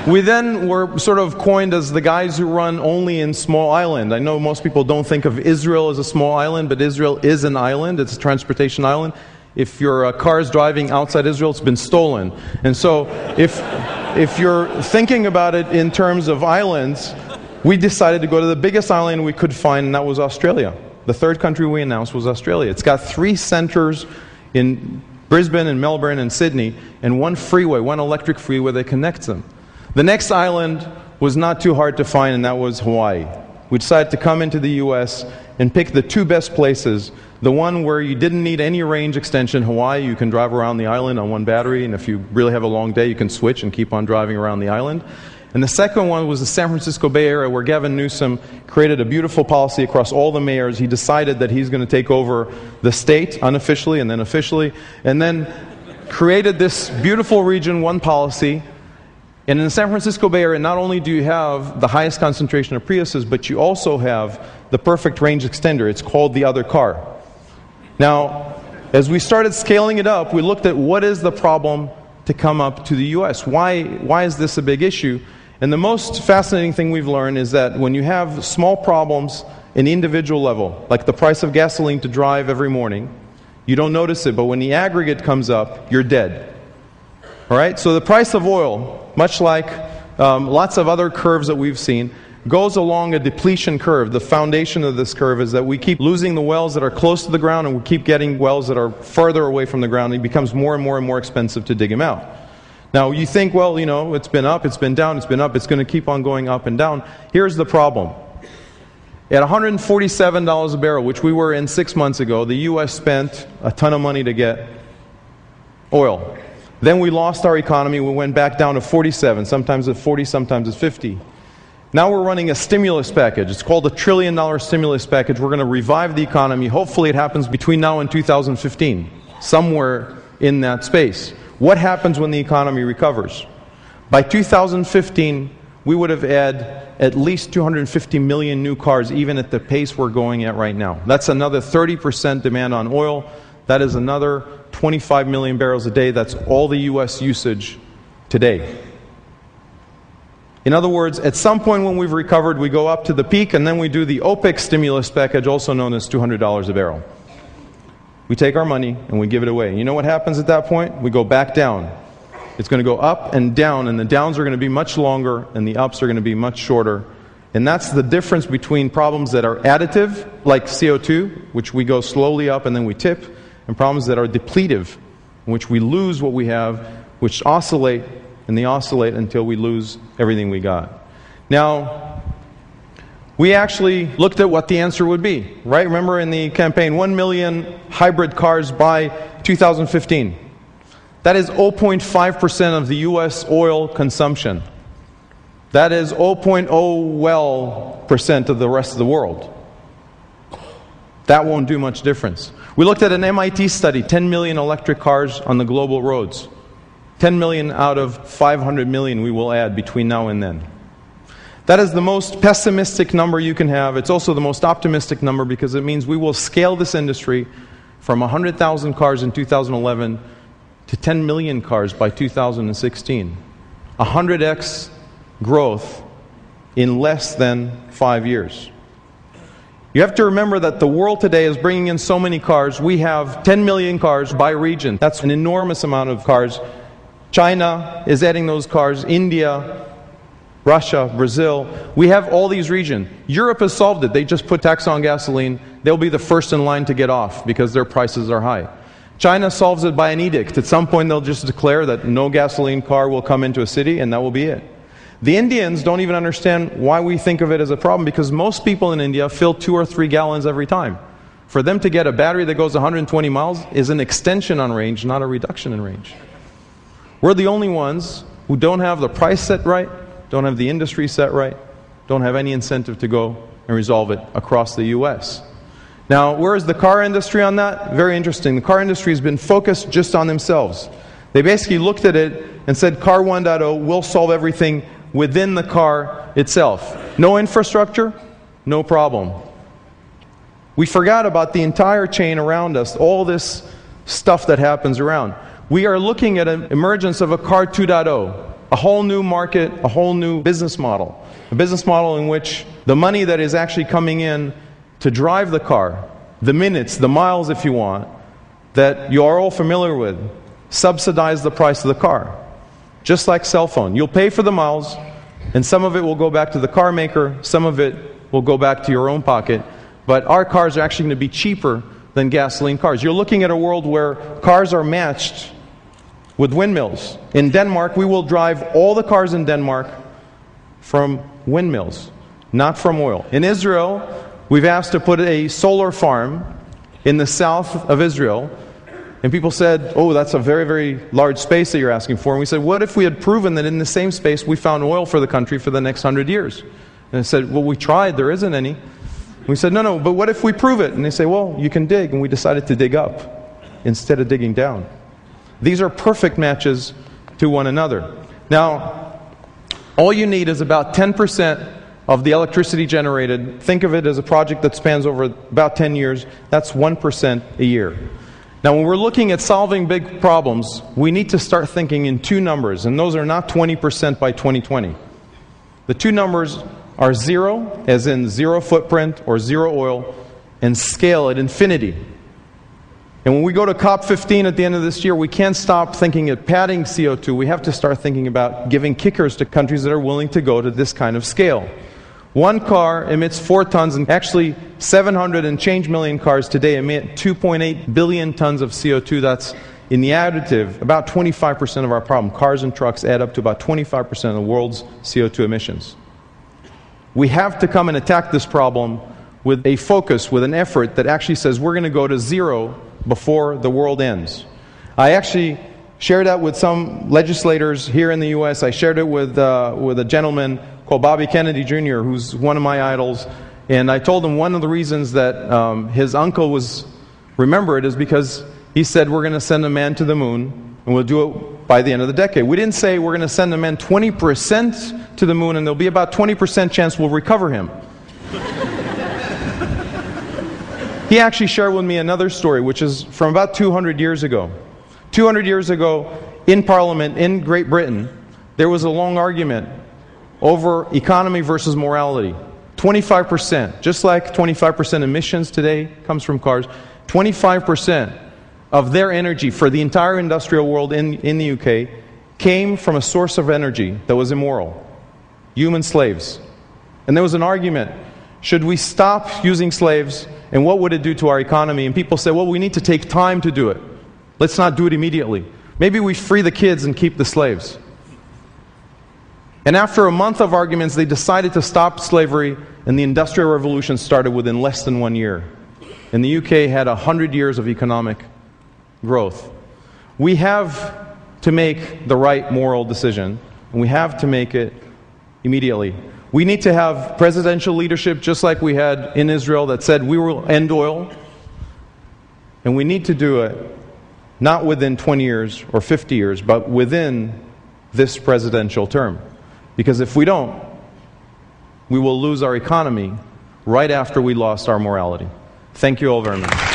We then were sort of coined as the guys who run only in small island. I know most people don't think of Israel as a small island, but Israel is an island. It's a transportation island. If your car is driving outside Israel, it's been stolen. And so if you're thinking about it in terms of islands, we decided to go to the biggest island we could find, and that was Australia. The third country we announced was Australia. It's got 3 centers in Brisbane and Melbourne and Sydney, and 1 freeway, 1 electric freeway that connects them. The next island was not too hard to find, and that was Hawaii. We decided to come into the US and pick the 2 best places. The one where you didn't need any range extension, Hawaii, you can drive around the island on 1 battery, and if you really have a long day, you can switch and keep on driving around the island. And the second one was the San Francisco Bay Area, where Gavin Newsom created a beautiful policy across all the mayors. He decided that he's going to take over the state, unofficially and then officially, and then created this beautiful region, one policy. And in the San Francisco Bay Area, not only do you have the highest concentration of Priuses, but you also have the perfect range extender. It's called the other car. Now, as we started scaling it up, we looked at what is the problem to come up to the US. Why is this a big issue? And the most fascinating thing we've learned is that when you have small problems in the individual level, like the price of gasoline to drive every morning, you don't notice it, but when the aggregate comes up, you're dead. All right? So the price of oil, much like lots of other curves that we've seen, goes along a depletion curve. The foundation of this curve is that we keep losing the wells that are close to the ground, and we keep getting wells that are further away from the ground, and it becomes more and more and more expensive to dig them out. Now, you think, well, you know, it's been up, it's been down, it's been up, it's going to keep on going up and down. Here's the problem. At $147 a barrel, which we were in 6 months ago, the U.S. spent a ton of money to get oil. Then we lost our economy, we went back down to 47, sometimes at 40, sometimes at 50. Now we're running a stimulus package. It's called a $1 trillion stimulus package. We're going to revive the economy. Hopefully it happens between now and 2015, somewhere in that space. What happens when the economy recovers? By 2015, we would have had at least 250 million new cars, even at the pace we're going at right now. That's another 30% demand on oil. That is another 25 million barrels a day. That's all the U.S. usage today. In other words, at some point when we've recovered, we go up to the peak, and then we do the OPEC stimulus package, also known as $200 a barrel. We take our money and we give it away. You know what happens at that point? We go back down. It's going to go up and down, and the downs are going to be much longer, and the ups are going to be much shorter. And that's the difference between problems that are additive, like CO2, which we go slowly up and then we tip, and problems that are depletive, in which we lose what we have, which oscillate, and they oscillate until we lose everything we got. Now, we actually looked at what the answer would be, right? Remember in the campaign, 1 million hybrid cars by 2015. That is 0.5% of the U.S. oil consumption. That is 0.0% of the rest of the world. That won't do much difference. We looked at an MIT study, 10 million electric cars on the global roads. 10 million out of 500 million we will add between now and then. That is the most pessimistic number you can have. It's also the most optimistic number because it means we will scale this industry from 100,000 cars in 2011 to 10 million cars by 2016. 100x growth in less than 5 years. You have to remember that the world today is bringing in so many cars. We have 10 million cars by region. That's an enormous amount of cars. China is adding those cars. India, Russia, Brazil. We have all these regions. Europe has solved it. They just put tax on gasoline. They'll be the first in line to get off because their prices are high. China solves it by an edict. At some point they'll just declare that no gasoline car will come into a city, and that will be it. The Indians don't even understand why we think of it as a problem, because most people in India fill 2 or 3 gallons every time. For them to get a battery that goes 120 miles is an extension on range, not a reduction in range. We're the only ones who don't have the price set right, don't have the industry set right, don't have any incentive to go and resolve it across the U.S. Now, where is the car industry on that? Very interesting. The car industry has been focused just on themselves. They basically looked at it and said, Car 1.0 will solve everything within the car itself. No infrastructure, no problem. We forgot about the entire chain around us, all this stuff that happens around. We are looking at an emergence of a Car 2.0. a whole new market, a whole new business model. A business model in which the money that is actually coming in to drive the car, the minutes, the miles if you want, that you are all familiar with, subsidize the price of the car. Just like cell phone. You'll pay for the miles, and some of it will go back to the car maker, some of it will go back to your own pocket, but our cars are actually going to be cheaper than gasoline cars. You're looking at a world where cars are matched with windmills. In Denmark, we will drive all the cars in Denmark from windmills, not from oil. In Israel, we've asked to put a solar farm in the south of Israel, and people said, oh, that's a very, very large space that you're asking for. And we said, what if we had proven that in the same space we found oil for the country for the next 100 years? And they said, well, we tried, there isn't any. We said, no, but what if we prove it? And they say, well, you can dig. And we decided to dig up instead of digging down. These are perfect matches to one another. Now, all you need is about 10% of the electricity generated. Think of it as a project that spans over about 10 years. That's 1% a year. Now, when we're looking at solving big problems, we need to start thinking in two numbers, and those are not 20% by 2020. The two numbers are zero, as in zero footprint or zero oil, and scale at infinity. And when we go to COP15 at the end of this year, we can't stop thinking of padding CO2. We have to start thinking about giving kickers to countries that are willing to go to this kind of scale. One car emits 4 tons, and actually 700 and change million cars today emit 2.8 billion tons of CO2. That's, in the additive, about 25% of our problem. Cars and trucks add up to about 25% of the world's CO2 emissions. We have to come and attack this problem with a focus, with an effort that actually says we're going to go to zero before the world ends. I actually shared that with some legislators here in the U.S. I shared it with a gentleman called Bobby Kennedy Jr., who's one of my idols. And I told him one of the reasons that his uncle was remembered is because he said we're going to send a man to the moon, and we'll do it by the end of the decade. We didn't say we're going to send a man 20% to the moon, and there'll be about 20% chance we'll recover him. He actually shared with me another story, which is from about 200 years ago. 200 years ago, in Parliament in Great Britain, there was a long argument over economy versus morality. 25%, just like 25% emissions today comes from cars, 25% of their energy for the entire industrial world in the UK came from a source of energy that was immoral. Human slaves. And there was an argument, should we stop using slaves, and what would it do to our economy? And people said, well, we need to take time to do it. Let's not do it immediately. Maybe we free the kids and keep the slaves. And after a month of arguments, they decided to stop slavery, and the Industrial Revolution started within less than 1 year. And the UK had 100 years of economic growth. We have to make the right moral decision, and we have to make it immediately. We need to have presidential leadership, just like we had in Israel, that said we will end oil, and we need to do it not within 20 years or 50 years, but within this presidential term. Because if we don't, we will lose our economy right after we lost our morality. Thank you all very much.